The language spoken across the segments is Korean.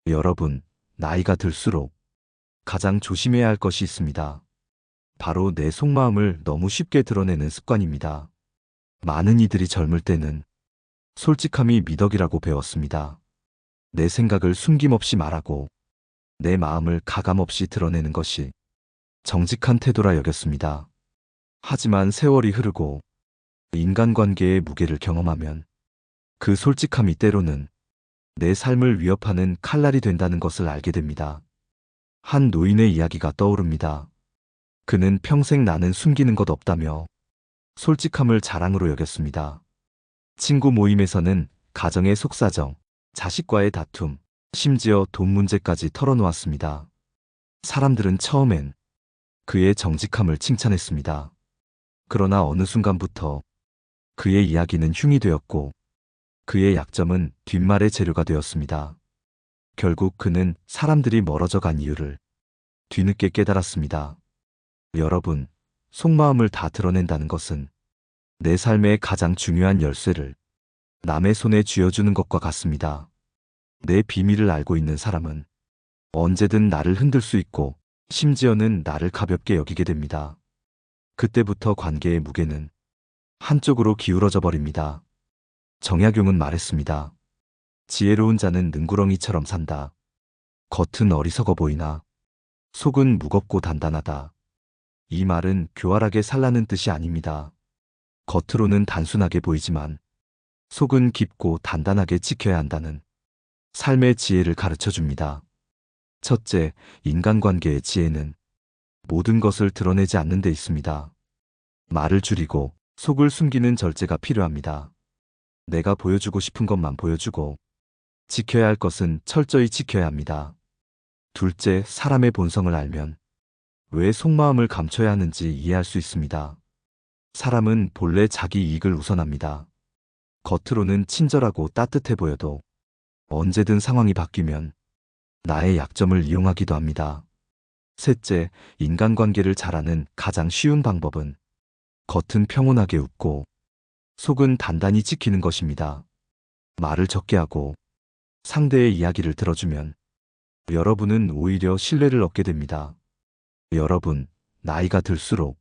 여러분, 나이가 들수록 가장 조심해야 할 것이 있습니다. 바로 내 속마음을 너무 쉽게 드러내는 습관입니다. 많은 이들이 젊을 때는 솔직함이 미덕이라고 배웠습니다. 내 생각을 숨김없이 말하고 내 마음을 가감없이 드러내는 것이 정직한 태도라 여겼습니다. 하지만 세월이 흐르고 인간관계의 무게를 경험하면 그 솔직함이 때로는 내 삶을 위협하는 칼날이 된다는 것을 알게 됩니다. 한 노인의 이야기가 떠오릅니다. 그는 평생 나는 숨기는 것 없다며 솔직함을 자랑으로 여겼습니다. 친구 모임에서는 가정의 속사정, 자식과의 다툼, 심지어 돈 문제까지 털어놓았습니다. 사람들은 처음엔 그의 정직함을 칭찬했습니다. 그러나 어느 순간부터 그의 이야기는 흉이 되었고 그의 약점은 뒷말의 재료가 되었습니다. 결국 그는 사람들이 멀어져 간 이유를 뒤늦게 깨달았습니다. 여러분, 속마음을 다 드러낸다는 것은 내 삶의 가장 중요한 열쇠를 남의 손에 쥐어주는 것과 같습니다. 내 비밀을 알고 있는 사람은 언제든 나를 흔들 수 있고 심지어는 나를 가볍게 여기게 됩니다. 그때부터 관계의 무게는 한쪽으로 기울어져 버립니다. 정약용은 말했습니다. 지혜로운 자는 능구렁이처럼 산다. 겉은 어리석어 보이나 속은 무겁고 단단하다. 이 말은 교활하게 살라는 뜻이 아닙니다. 겉으로는 단순하게 보이지만 속은 깊고 단단하게 지켜야 한다는 삶의 지혜를 가르쳐 줍니다. 첫째, 인간관계의 지혜는 모든 것을 드러내지 않는 데 있습니다. 말을 줄이고 속을 숨기는 절제가 필요합니다. 내가 보여주고 싶은 것만 보여주고 지켜야 할 것은 철저히 지켜야 합니다. 둘째, 사람의 본성을 알면 왜 속마음을 감춰야 하는지 이해할 수 있습니다. 사람은 본래 자기 이익을 우선합니다. 겉으로는 친절하고 따뜻해 보여도 언제든 상황이 바뀌면 나의 약점을 이용하기도 합니다. 셋째, 인간관계를 잘하는 가장 쉬운 방법은 겉은 평온하게 웃고 속은 단단히 지키는 것입니다. 말을 적게 하고 상대의 이야기를 들어주면 여러분은 오히려 신뢰를 얻게 됩니다. 여러분, 나이가 들수록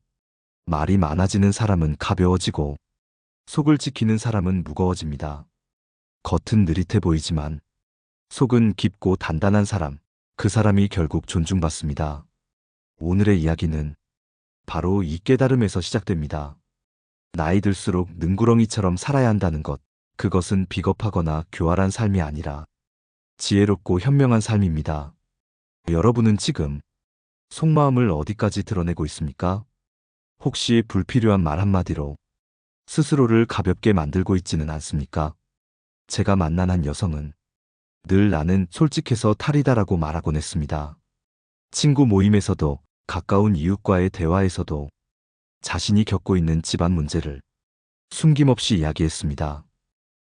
말이 많아지는 사람은 가벼워지고 속을 지키는 사람은 무거워집니다. 겉은 느릿해 보이지만 속은 깊고 단단한 사람, 그 사람이 결국 존중받습니다. 오늘의 이야기는 바로 이 깨달음에서 시작됩니다. 나이 들수록 능구렁이처럼 살아야 한다는 것, 그것은 비겁하거나 교활한 삶이 아니라 지혜롭고 현명한 삶입니다. 여러분은 지금 속마음을 어디까지 드러내고 있습니까? 혹시 불필요한 말 한마디로 스스로를 가볍게 만들고 있지는 않습니까? 제가 만난 한 여성은 늘 나는 솔직해서 탈이다라고 말하곤 했습니다. 친구 모임에서도 가까운 이웃과의 대화에서도 자신이 겪고 있는 집안 문제를 숨김없이 이야기했습니다.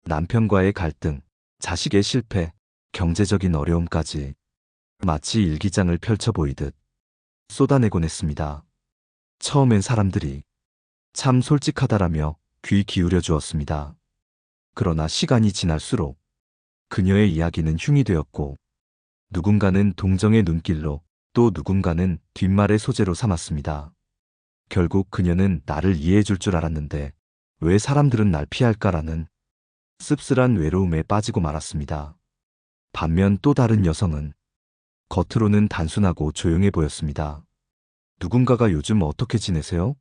남편과의 갈등, 자식의 실패, 경제적인 어려움까지 마치 일기장을 펼쳐 보이듯 쏟아내곤 했습니다. 처음엔 사람들이 참 솔직하다라며 귀 기울여 주었습니다. 그러나 시간이 지날수록 그녀의 이야기는 흉이 되었고 누군가는 동정의 눈길로 또 누군가는 뒷말의 소재로 삼았습니다. 결국 그녀는 나를 이해해 줄 줄 알았는데 왜 사람들은 날 피할까라는 씁쓸한 외로움에 빠지고 말았습니다. 반면 또 다른 여성은 겉으로는 단순하고 조용해 보였습니다. 누군가가 요즘 어떻게 지내세요?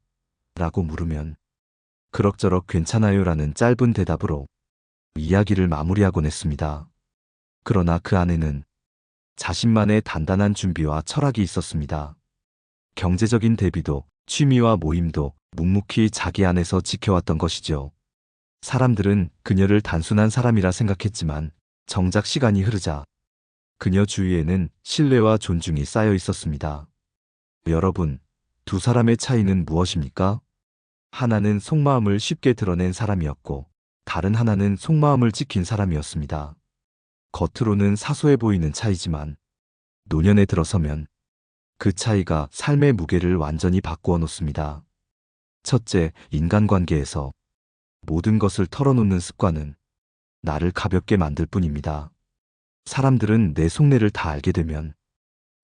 라고 물으면 그럭저럭 괜찮아요 라는 짧은 대답으로 이야기를 마무리하곤 했습니다. 그러나 그 안에는 자신만의 단단한 준비와 철학이 있었습니다. 경제적인 대비도 취미와 모임도 묵묵히 자기 안에서 지켜왔던 것이죠. 사람들은 그녀를 단순한 사람이라 생각했지만 정작 시간이 흐르자 그녀 주위에는 신뢰와 존중이 쌓여 있었습니다. 여러분, 두 사람의 차이는 무엇입니까? 하나는 속마음을 쉽게 드러낸 사람이었고 다른 하나는 속마음을 지킨 사람이었습니다. 겉으로는 사소해 보이는 차이지만 노년에 들어서면 그 차이가 삶의 무게를 완전히 바꾸어 놓습니다. 첫째, 인간관계에서 모든 것을 털어놓는 습관은 나를 가볍게 만들 뿐입니다. 사람들은 내 속내를 다 알게 되면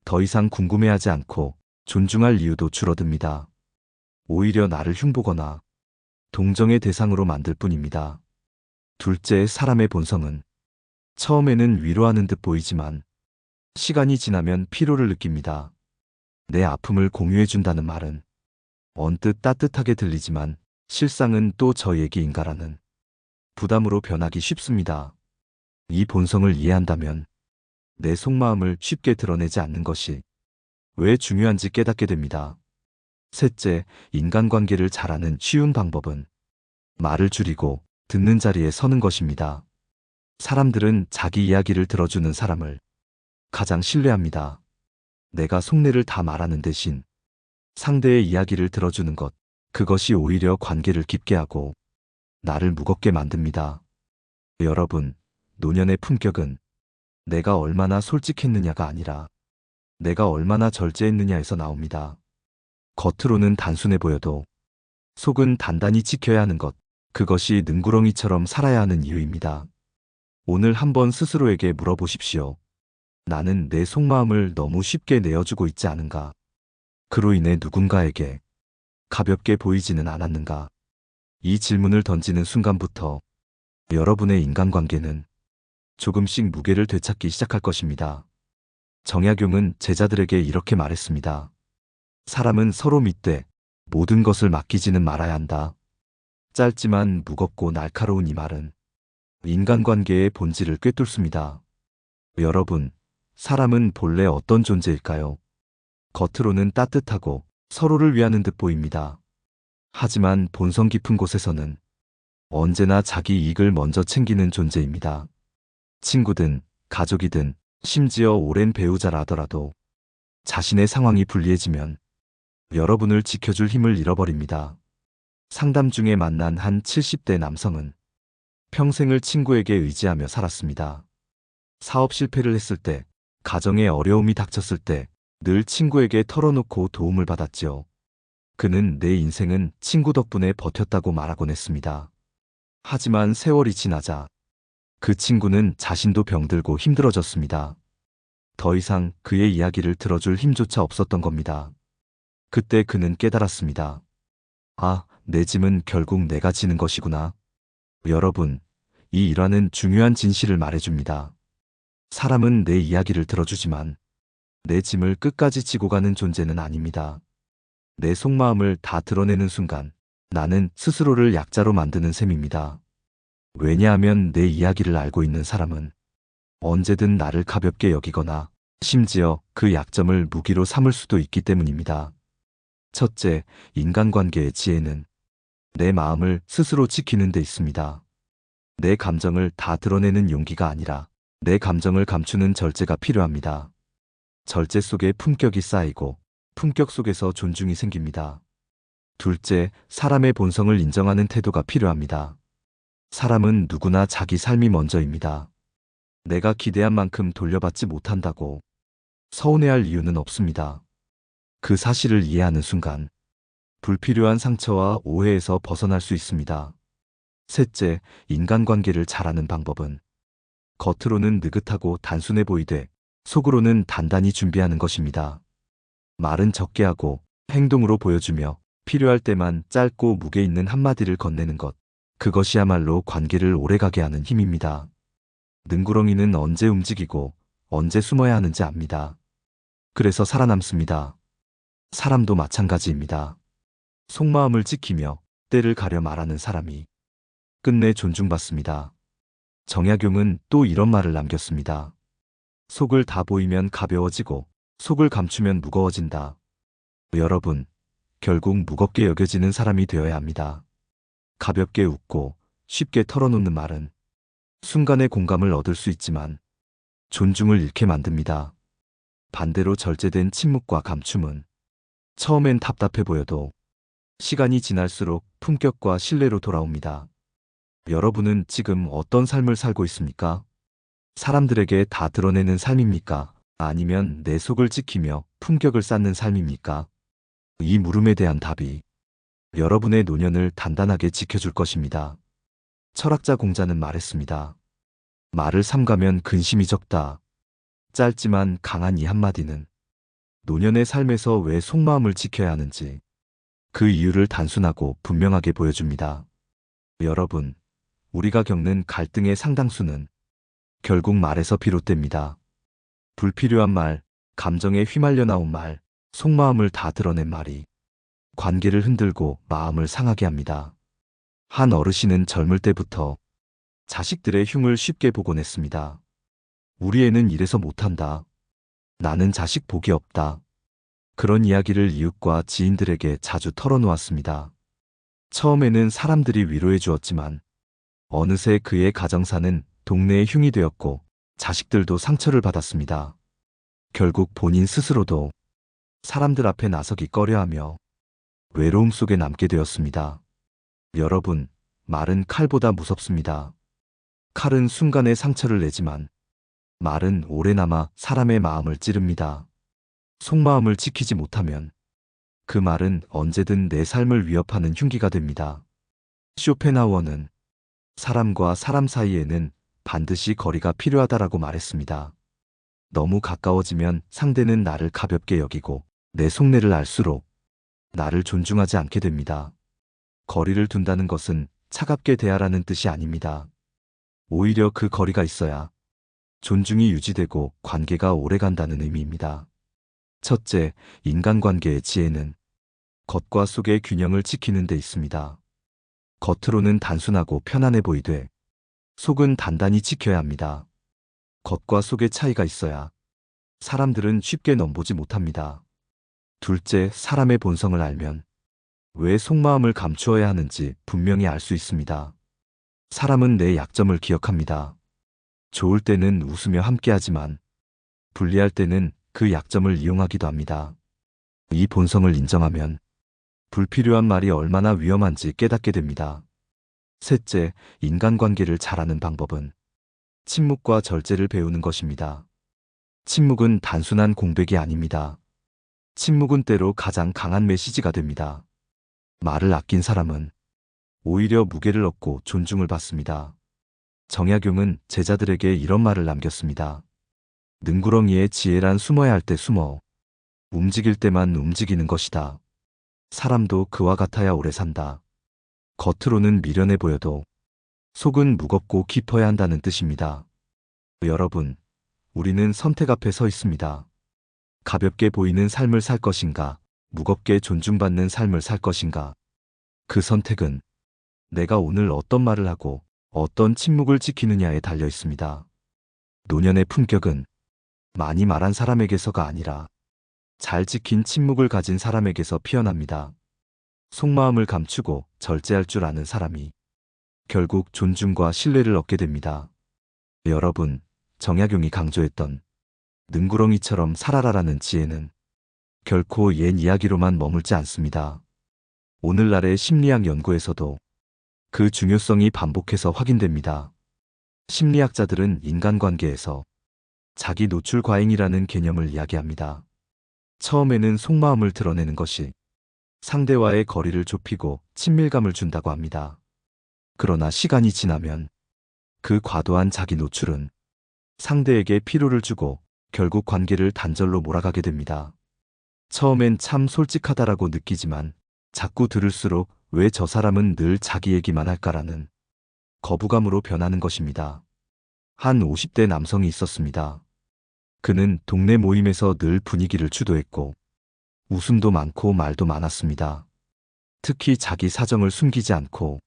더 이상 궁금해하지 않고 존중할 이유도 줄어듭니다. 오히려 나를 흉보거나 동정의 대상으로 만들 뿐입니다. 둘째, 사람의 본성은 처음에는 위로하는 듯 보이지만 시간이 지나면 피로를 느낍니다. 내 아픔을 공유해준다는 말은 언뜻 따뜻하게 들리지만 실상은 또 저 얘기인가라는 부담으로 변하기 쉽습니다. 이 본성을 이해한다면 내 속마음을 쉽게 드러내지 않는 것이 왜 중요한지 깨닫게 됩니다. 셋째, 인간관계를 잘하는 쉬운 방법은 말을 줄이고 듣는 자리에 서는 것입니다. 사람들은 자기 이야기를 들어주는 사람을 가장 신뢰합니다. 내가 속내를 다 말하는 대신 상대의 이야기를 들어주는 것, 그것이 오히려 관계를 깊게 하고 나를 무겁게 만듭니다. 여러분, 노년의 품격은 내가 얼마나 솔직했느냐가 아니라 내가 얼마나 절제했느냐에서 나옵니다. 겉으로는 단순해 보여도 속은 단단히 지켜야 하는 것, 그것이 능구렁이처럼 살아야 하는 이유입니다. 오늘 한번 스스로에게 물어보십시오. 나는 내 속마음을 너무 쉽게 내어주고 있지 않은가? 그로 인해 누군가에게 가볍게 보이지는 않았는가? 이 질문을 던지는 순간부터 여러분의 인간관계는 조금씩 무게를 되찾기 시작할 것입니다. 정약용은 제자들에게 이렇게 말했습니다. 사람은 서로 믿되 모든 것을 맡기지는 말아야 한다. 짧지만 무겁고 날카로운 이 말은 인간관계의 본질을 꿰뚫습니다. 여러분, 사람은 본래 어떤 존재일까요? 겉으로는 따뜻하고 서로를 위하는 듯 보입니다. 하지만 본성 깊은 곳에서는 언제나 자기 이익을 먼저 챙기는 존재입니다. 친구든 가족이든 심지어 오랜 배우자라 하더라도 자신의 상황이 불리해지면 여러분을 지켜줄 힘을 잃어버립니다. 상담 중에 만난 한 70대 남성은 평생을 친구에게 의지하며 살았습니다. 사업 실패를 했을 때, 가정에 어려움이 닥쳤을 때 늘 친구에게 털어놓고 도움을 받았지요. 그는 내 인생은 친구 덕분에 버텼다고 말하곤 했습니다. 하지만 세월이 지나자 그 친구는 자신도 병들고 힘들어졌습니다. 더 이상 그의 이야기를 들어줄 힘조차 없었던 겁니다. 그때 그는 깨달았습니다. 아, 내 짐은 결국 내가 지는 것이구나. 여러분, 이 일화는 중요한 진실을 말해줍니다. 사람은 내 이야기를 들어주지만 내 짐을 끝까지 지고 가는 존재는 아닙니다. 내 속마음을 다 드러내는 순간 나는 스스로를 약자로 만드는 셈입니다. 왜냐하면 내 이야기를 알고 있는 사람은 언제든 나를 가볍게 여기거나 심지어 그 약점을 무기로 삼을 수도 있기 때문입니다. 첫째, 인간관계의 지혜는 내 마음을 스스로 지키는 데 있습니다. 내 감정을 다 드러내는 용기가 아니라 내 감정을 감추는 절제가 필요합니다. 절제 속에 품격이 쌓이고 품격 속에서 존중이 생깁니다. 둘째, 사람의 본성을 인정하는 태도가 필요합니다. 사람은 누구나 자기 삶이 먼저입니다. 내가 기대한 만큼 돌려받지 못한다고 서운해할 이유는 없습니다. 그 사실을 이해하는 순간 불필요한 상처와 오해에서 벗어날 수 있습니다. 셋째, 인간관계를 잘하는 방법은 겉으로는 느긋하고 단순해 보이되 속으로는 단단히 준비하는 것입니다. 말은 적게 하고 행동으로 보여주며 필요할 때만 짧고 무게 있는 한마디를 건네는 것. 그것이야말로 관계를 오래가게 하는 힘입니다. 능구렁이는 언제 움직이고 언제 숨어야 하는지 압니다. 그래서 살아남습니다. 사람도 마찬가지입니다. 속마음을 지키며 때를 가려 말하는 사람이 끝내 존중받습니다. 정약용은 또 이런 말을 남겼습니다. 속을 다 보이면 가벼워지고 속을 감추면 무거워진다. 여러분, 결국 무겁게 여겨지는 사람이 되어야 합니다. 가볍게 웃고 쉽게 털어놓는 말은 순간의 공감을 얻을 수 있지만 존중을 잃게 만듭니다. 반대로 절제된 침묵과 감춤은 처음엔 답답해 보여도 시간이 지날수록 품격과 신뢰로 돌아옵니다. 여러분은 지금 어떤 삶을 살고 있습니까? 사람들에게 다 드러내는 삶입니까? 아니면 내 속을 지키며 품격을 쌓는 삶입니까? 이 물음에 대한 답이 여러분의 노년을 단단하게 지켜줄 것입니다. 철학자 공자는 말했습니다. 말을 삼가면 근심이 적다. 짧지만 강한 이 한마디는 노년의 삶에서 왜 속마음을 지켜야 하는지 그 이유를 단순하고 분명하게 보여줍니다. 여러분, 우리가 겪는 갈등의 상당수는 결국 말에서 비롯됩니다. 불필요한 말, 감정에 휘말려 나온 말, 속마음을 다 드러낸 말이 관계를 흔들고 마음을 상하게 합니다. 한 어르신은 젊을 때부터 자식들의 흉을 쉽게 보곤 했습니다. 우리 애는 이래서 못한다. 나는 자식 복이 없다. 그런 이야기를 이웃과 지인들에게 자주 털어놓았습니다. 처음에는 사람들이 위로해 주었지만 어느새 그의 가정사는 동네의 흉이 되었고 자식들도 상처를 받았습니다. 결국 본인 스스로도 사람들 앞에 나서기 꺼려하며 외로움 속에 남게 되었습니다. 여러분, 말은 칼보다 무섭습니다. 칼은 순간에 상처를 내지만 말은 오래 남아 사람의 마음을 찌릅니다. 속마음을 지키지 못하면 그 말은 언제든 내 삶을 위협하는 흉기가 됩니다. 쇼펜하우어는 사람과 사람 사이에는 반드시 거리가 필요하다라고 말했습니다. 너무 가까워지면 상대는 나를 가볍게 여기고 내 속내를 알수록 나를 존중하지 않게 됩니다. 거리를 둔다는 것은 차갑게 대하라는 뜻이 아닙니다. 오히려 그 거리가 있어야 존중이 유지되고 관계가 오래간다는 의미입니다. 첫째, 인간관계의 지혜는 겉과 속의 균형을 지키는 데 있습니다. 겉으로는 단순하고 편안해 보이되 속은 단단히 지켜야 합니다. 겉과 속의 차이가 있어야 사람들은 쉽게 넘보지 못합니다. 둘째, 사람의 본성을 알면 왜 속마음을 감추어야 하는지 분명히 알 수 있습니다. 사람은 내 약점을 기억합니다. 좋을 때는 웃으며 함께하지만 불리할 때는 그 약점을 이용하기도 합니다. 이 본성을 인정하면 불필요한 말이 얼마나 위험한지 깨닫게 됩니다. 셋째, 인간관계를 잘하는 방법은 침묵과 절제를 배우는 것입니다. 침묵은 단순한 공백이 아닙니다. 침묵은 때로 가장 강한 메시지가 됩니다. 말을 아낀 사람은 오히려 무게를 얻고 존중을 받습니다. 정약용은 제자들에게 이런 말을 남겼습니다. 능구렁이의 지혜란 숨어야 할 때 숨어 움직일 때만 움직이는 것이다. 사람도 그와 같아야 오래 산다. 겉으로는 미련해 보여도 속은 무겁고 깊어야 한다는 뜻입니다. 여러분, 우리는 선택 앞에 서 있습니다. 가볍게 보이는 삶을 살 것인가, 무겁게 존중받는 삶을 살 것인가. 그 선택은 내가 오늘 어떤 말을 하고 어떤 침묵을 지키느냐에 달려 있습니다. 노년의 품격은 많이 말한 사람에게서가 아니라 잘 지킨 침묵을 가진 사람에게서 피어납니다. 속마음을 감추고 절제할 줄 아는 사람이 결국 존중과 신뢰를 얻게 됩니다. 여러분, 정약용이 강조했던 능구렁이처럼 살아라라는 지혜는 결코 옛 이야기로만 머물지 않습니다. 오늘날의 심리학 연구에서도 그 중요성이 반복해서 확인됩니다. 심리학자들은 인간관계에서 자기 노출 과잉이라는 개념을 이야기합니다. 처음에는 속마음을 드러내는 것이 상대와의 거리를 좁히고 친밀감을 준다고 합니다. 그러나 시간이 지나면 그 과도한 자기 노출은 상대에게 피로를 주고 결국 관계를 단절로 몰아가게 됩니다. 처음엔 참 솔직하다라고 느끼지만 자꾸 들을수록 왜 저 사람은 늘 자기 얘기만 할까라는 거부감으로 변하는 것입니다. 한 50대 남성이 있었습니다. 그는 동네 모임에서 늘 분위기를 주도했고 웃음도 많고 말도 많았습니다. 특히 자기 사정을 숨기지 않고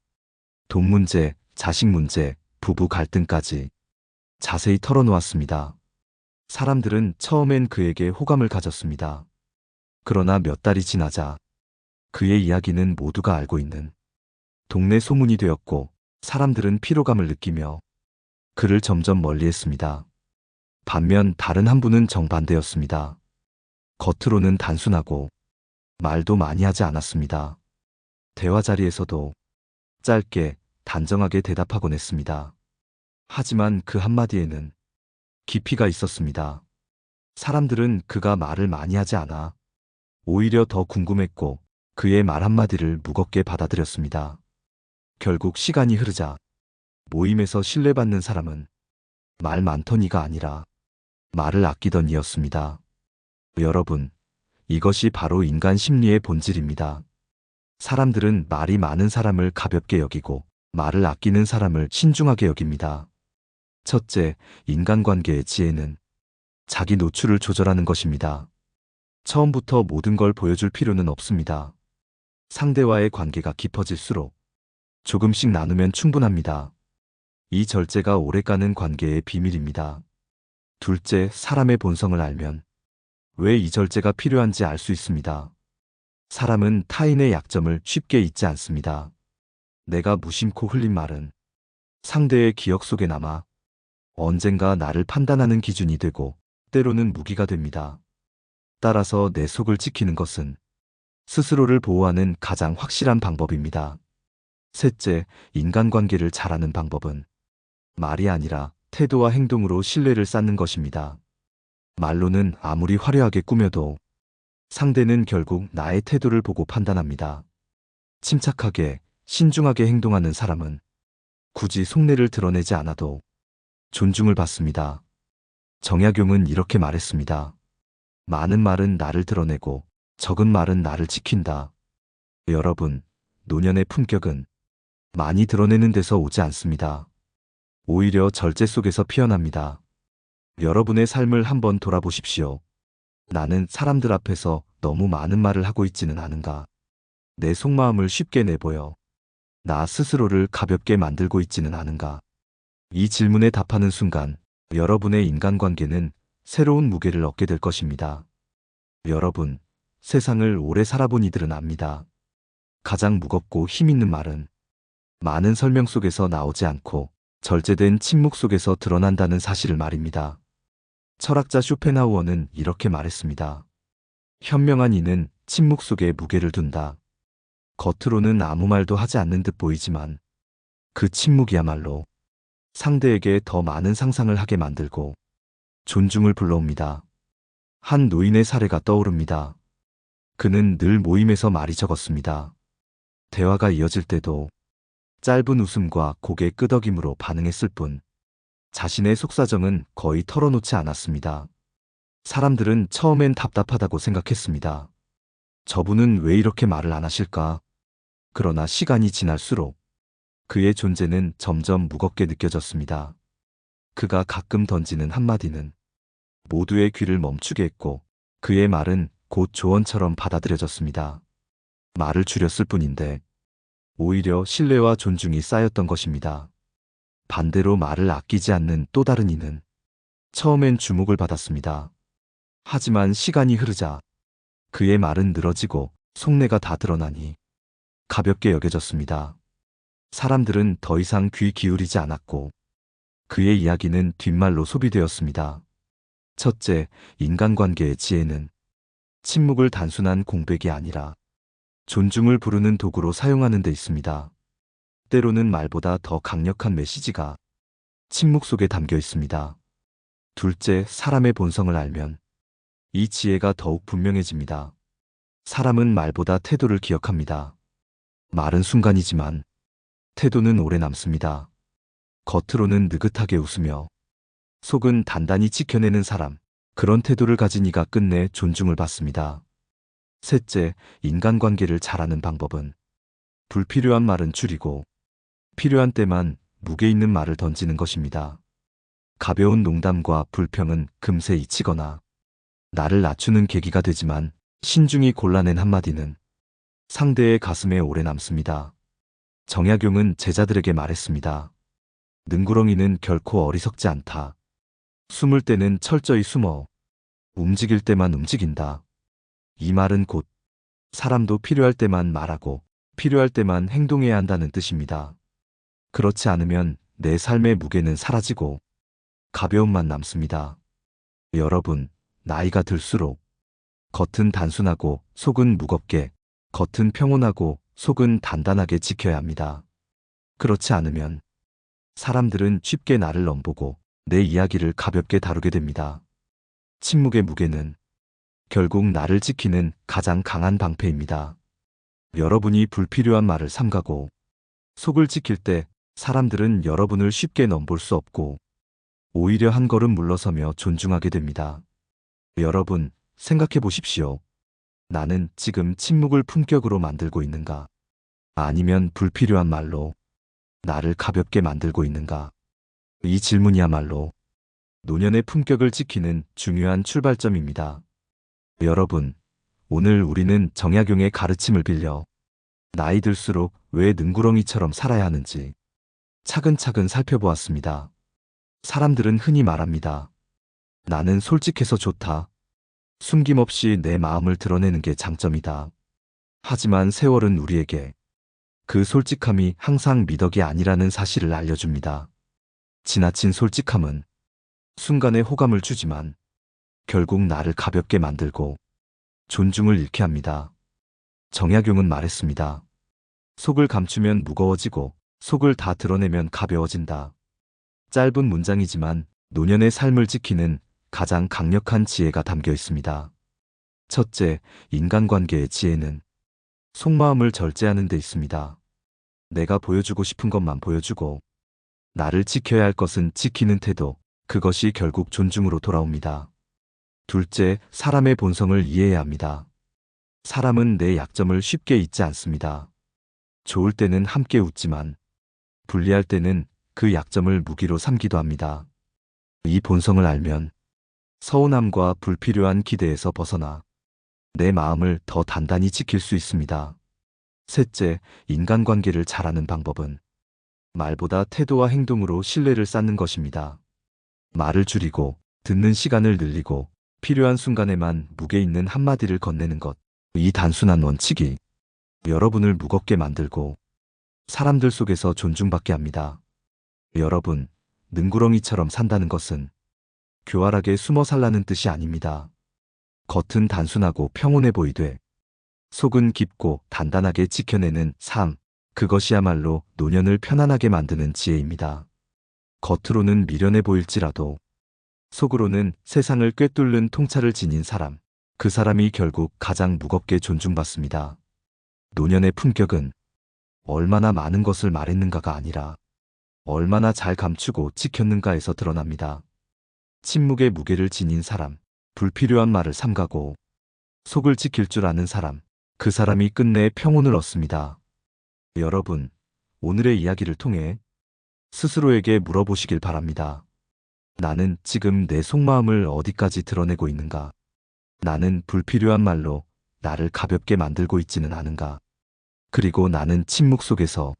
돈 문제, 자식 문제, 부부 갈등까지 자세히 털어놓았습니다. 사람들은 처음엔 그에게 호감을 가졌습니다. 그러나 몇 달이 지나자 그의 이야기는 모두가 알고 있는 동네 소문이 되었고 사람들은 피로감을 느끼며 그를 점점 멀리했습니다. 반면 다른 한 분은 정반대였습니다. 겉으로는 단순하고 말도 많이 하지 않았습니다. 대화 자리에서도 짧게 단정하게 대답하곤 했습니다. 하지만 그 한마디에는 깊이가 있었습니다. 사람들은 그가 말을 많이 하지 않아 오히려 더 궁금했고 그의 말 한마디를 무겁게 받아들였습니다. 결국 시간이 흐르자 모임에서 신뢰받는 사람은 말 많던 이가 아니라 말을 아끼던 이였습니다. 여러분, 이것이 바로 인간 심리의 본질입니다. 사람들은 말이 많은 사람을 가볍게 여기고 말을 아끼는 사람을 신중하게 여깁니다. 첫째, 인간관계의 지혜는 자기 노출을 조절하는 것입니다. 처음부터 모든 걸 보여줄 필요는 없습니다. 상대와의 관계가 깊어질수록 조금씩 나누면 충분합니다. 이 절제가 오래가는 관계의 비밀입니다. 둘째, 사람의 본성을 알면 왜 이 절제가 필요한지 알 수 있습니다. 사람은 타인의 약점을 쉽게 잊지 않습니다. 내가 무심코 흘린 말은 상대의 기억 속에 남아 언젠가 나를 판단하는 기준이 되고 때로는 무기가 됩니다. 따라서 내 속을 지키는 것은 스스로를 보호하는 가장 확실한 방법입니다. 셋째, 인간관계를 잘하는 방법은 말이 아니라 태도와 행동으로 신뢰를 쌓는 것입니다. 말로는 아무리 화려하게 꾸며도 상대는 결국 나의 태도를 보고 판단합니다. 침착하게, 신중하게 행동하는 사람은 굳이 속내를 드러내지 않아도 존중을 받습니다. 정약용은 이렇게 말했습니다. 많은 말은 나를 드러내고 적은 말은 나를 지킨다. 여러분, 노년의 품격은 많이 드러내는 데서 오지 않습니다. 오히려 절제 속에서 피어납니다. 여러분의 삶을 한번 돌아보십시오. 나는 사람들 앞에서 너무 많은 말을 하고 있지는 않은가? 내 속마음을 쉽게 내보여 나 스스로를 가볍게 만들고 있지는 않은가? 이 질문에 답하는 순간 여러분의 인간관계는 새로운 무게를 얻게 될 것입니다. 여러분, 세상을 오래 살아본 이들은 압니다. 가장 무겁고 힘있는 말은 많은 설명 속에서 나오지 않고 절제된 침묵 속에서 드러난다는 사실을 말입니다. 철학자 쇼펜하우어는 이렇게 말했습니다. 현명한 이는 침묵 속에 무게를 둔다. 겉으로는 아무 말도 하지 않는 듯 보이지만 그 침묵이야말로 상대에게 더 많은 상상을 하게 만들고 존중을 불러옵니다. 한 노인의 사례가 떠오릅니다. 그는 늘 모임에서 말이 적었습니다. 대화가 이어질 때도 짧은 웃음과 고개 끄덕임으로 반응했을 뿐 자신의 속사정은 거의 털어놓지 않았습니다. 사람들은 처음엔 답답하다고 생각했습니다. 저분은 왜 이렇게 말을 안 하실까? 그러나 시간이 지날수록 그의 존재는 점점 무겁게 느껴졌습니다. 그가 가끔 던지는 한마디는 모두의 귀를 멈추게 했고 그의 말은 곧 조언처럼 받아들여졌습니다. 말을 줄였을 뿐인데 오히려 신뢰와 존중이 쌓였던 것입니다. 반대로 말을 아끼지 않는 또 다른 이는 처음엔 주목을 받았습니다. 하지만 시간이 흐르자 그의 말은 늘어지고 속내가 다 드러나니 가볍게 여겨졌습니다. 사람들은 더 이상 귀 기울이지 않았고 그의 이야기는 뒷말로 소비되었습니다. 첫째, 인간관계의 지혜는 침묵을 단순한 공백이 아니라 존중을 부르는 도구로 사용하는 데 있습니다. 때로는 말보다 더 강력한 메시지가 침묵 속에 담겨 있습니다. 둘째, 사람의 본성을 알면 이 지혜가 더욱 분명해집니다. 사람은 말보다 태도를 기억합니다. 말은 순간이지만 태도는 오래 남습니다. 겉으로는 느긋하게 웃으며 속은 단단히 지켜내는 사람, 그런 태도를 가진 이가 끝내 존중을 받습니다. 셋째, 인간관계를 잘하는 방법은 불필요한 말은 줄이고 필요한 때만 무게 있는 말을 던지는 것입니다. 가벼운 농담과 불평은 금세 잊히거나 나를 낮추는 계기가 되지만 신중히 골라낸 한마디는 상대의 가슴에 오래 남습니다. 정약용은 제자들에게 말했습니다. 능구렁이는 결코 어리석지 않다. 숨을 때는 철저히 숨어 움직일 때만 움직인다. 이 말은 곧 사람도 필요할 때만 말하고 필요할 때만 행동해야 한다는 뜻입니다. 그렇지 않으면 내 삶의 무게는 사라지고 가벼움만 남습니다. 여러분, 나이가 들수록 겉은 단순하고 속은 무겁게, 겉은 평온하고 속은 단단하게 지켜야 합니다. 그렇지 않으면 사람들은 쉽게 나를 넘보고 내 이야기를 가볍게 다루게 됩니다. 침묵의 무게는 결국 나를 지키는 가장 강한 방패입니다. 여러분이 불필요한 말을 삼가고 속을 지킬 때 사람들은 여러분을 쉽게 넘볼 수 없고 오히려 한 걸음 물러서며 존중하게 됩니다. 여러분, 생각해 보십시오. 나는 지금 침묵을 품격으로 만들고 있는가? 아니면 불필요한 말로 나를 가볍게 만들고 있는가? 이 질문이야말로 노년의 품격을 지키는 중요한 출발점입니다. 여러분, 오늘 우리는 정약용의 가르침을 빌려 나이 들수록 왜 능구렁이처럼 살아야 하는지 차근차근 살펴보았습니다. 사람들은 흔히 말합니다. 나는 솔직해서 좋다. 숨김없이 내 마음을 드러내는 게 장점이다. 하지만 세월은 우리에게 그 솔직함이 항상 미덕이 아니라는 사실을 알려줍니다. 지나친 솔직함은 순간에 호감을 주지만 결국 나를 가볍게 만들고 존중을 잃게 합니다. 정약용은 말했습니다. 속을 감추면 무거워지고 속을 다 드러내면 가벼워진다. 짧은 문장이지만 노년의 삶을 지키는 가장 강력한 지혜가 담겨 있습니다. 첫째, 인간관계의 지혜는 속마음을 절제하는 데 있습니다. 내가 보여주고 싶은 것만 보여주고 나를 지켜야 할 것은 지키는 태도, 그것이 결국 존중으로 돌아옵니다. 둘째, 사람의 본성을 이해해야 합니다. 사람은 내 약점을 쉽게 잊지 않습니다. 좋을 때는 함께 웃지만 불리할 때는 그 약점을 무기로 삼기도 합니다. 이 본성을 알면 서운함과 불필요한 기대에서 벗어나 내 마음을 더 단단히 지킬 수 있습니다. 셋째, 인간관계를 잘하는 방법은 말보다 태도와 행동으로 신뢰를 쌓는 것입니다. 말을 줄이고 듣는 시간을 늘리고 필요한 순간에만 무게 있는 한마디를 건네는 것. 이 단순한 원칙이 여러분을 무겁게 만들고 사람들 속에서 존중받게 합니다. 여러분, 능구렁이처럼 산다는 것은 교활하게 숨어 살라는 뜻이 아닙니다. 겉은 단순하고 평온해 보이되 속은 깊고 단단하게 지켜내는 삶, 그것이야말로 노년을 편안하게 만드는 지혜입니다. 겉으로는 미련해 보일지라도 속으로는 세상을 꿰뚫는 통찰을 지닌 사람, 그 사람이 결국 가장 무겁게 존중받습니다. 노년의 품격은 얼마나 많은 것을 말했는가가 아니라 얼마나 잘 감추고 지켰는가에서 드러납니다. 침묵의 무게를 지닌 사람, 불필요한 말을 삼가고 속을 지킬 줄 아는 사람, 그 사람이 끝내 평온을 얻습니다. 여러분, 오늘의 이야기를 통해 스스로에게 물어보시길 바랍니다. 나는 지금 내 속마음을 어디까지 드러내고 있는가? 나는 불필요한 말로 나를 가볍게 만들고 있지는 않은가? 그리고 나는 침묵 속에서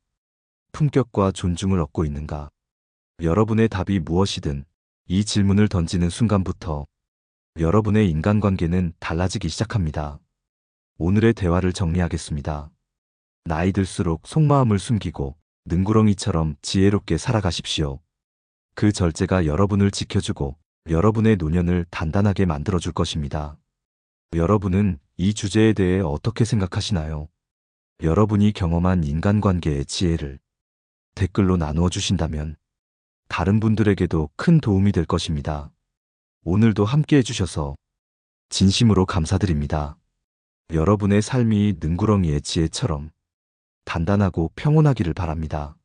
품격과 존중을 얻고 있는가? 여러분의 답이 무엇이든 이 질문을 던지는 순간부터 여러분의 인간관계는 달라지기 시작합니다. 오늘의 대화를 정리하겠습니다. 나이 들수록 속마음을 숨기고 능구렁이처럼 지혜롭게 살아가십시오. 그 절제가 여러분을 지켜주고 여러분의 노년을 단단하게 만들어줄 것입니다. 여러분은 이 주제에 대해 어떻게 생각하시나요? 여러분이 경험한 인간관계의 지혜를 댓글로 나누어 주신다면 다른 분들에게도 큰 도움이 될 것입니다. 오늘도 함께 해주셔서 진심으로 감사드립니다. 여러분의 삶이 능구렁이의 지혜처럼 단단하고 평온하기를 바랍니다.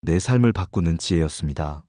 내 삶을 바꾸는 지혜였습니다.